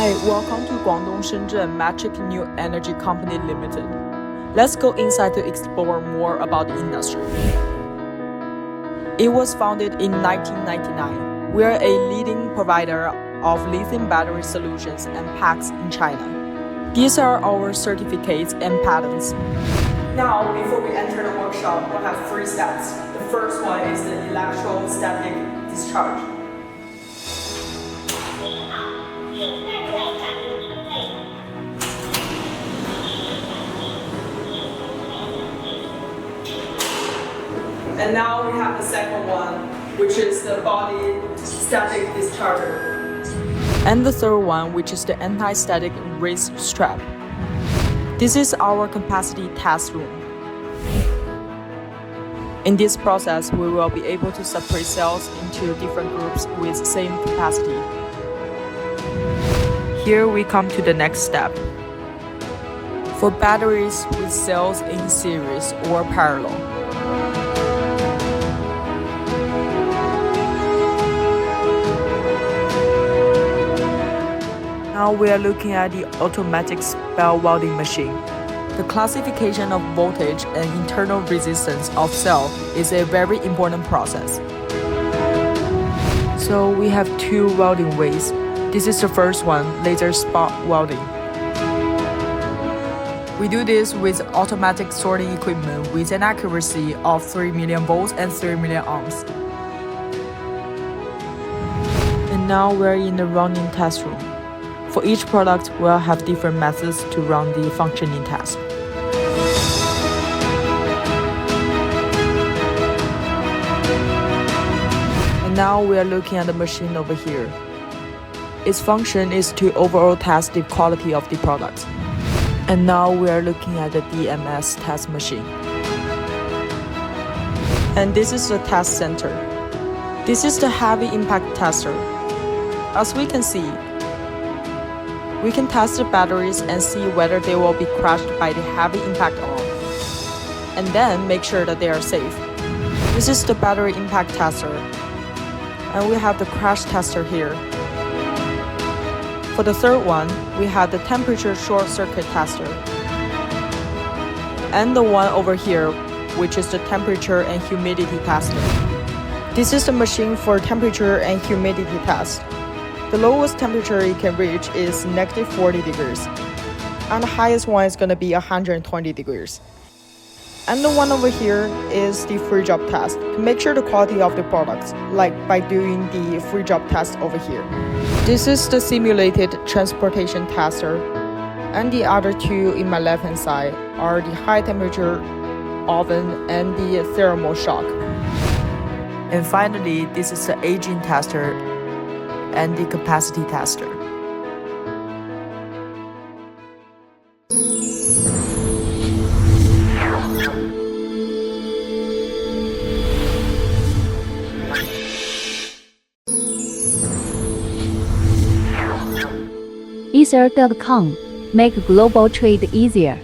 Hi, welcome to Guangdong Shenzhen Magic New Energy Company Limited. Let's go inside to explore more about the industry. It was founded in 1999. We are a leading provider of lithium battery solutions and packs in China. These are our certificates and patents. Now, before we enter the workshop, we'll have 3 steps. The first one is the electrostatic discharge. And now we have the second one, which is the body static discharger. And the third one, which is the anti-static wrist strap. This is our capacity test room. In this process, we will be able to separate cells into different groups with same capacity. Here we come to the next step. For batteries with cells in series or parallel. Now we are looking at the automatic spell welding machine. The classification of voltage and internal resistance of cell is a very important process. So we have 2 welding ways. This is the first one, laser spot welding. We do this with automatic sorting equipment with an accuracy of 3 million volts and 3 million ohms. And now we're in the running test room. For each product, we'll have different methods to run the functioning test. And now we are looking at the machine over here. Its function is to overall test the quality of the product. And now we are looking at the DMS test machine. And this is the test center. This is the heavy impact tester. As we can see, we can test the batteries and see whether they will be crushed by the heavy impact or not, and then make sure that they are safe. This is the battery impact tester, and we have the crash tester here. For the third one, we have the temperature short circuit tester, and the one over here, which is the temperature and humidity tester. This is the machine for temperature and humidity test. The lowest temperature it can reach is -40 degrees, and the highest one is going to be 120 degrees. And the one over here is the free job test, to make sure the quality of the products, like by doing the free job test over here. This is the simulated transportation tester, and the other 2 in my left hand side are the high temperature oven and the thermal shock. And finally, this is the aging tester and the capacity tester. Ether.com, make global trade easier.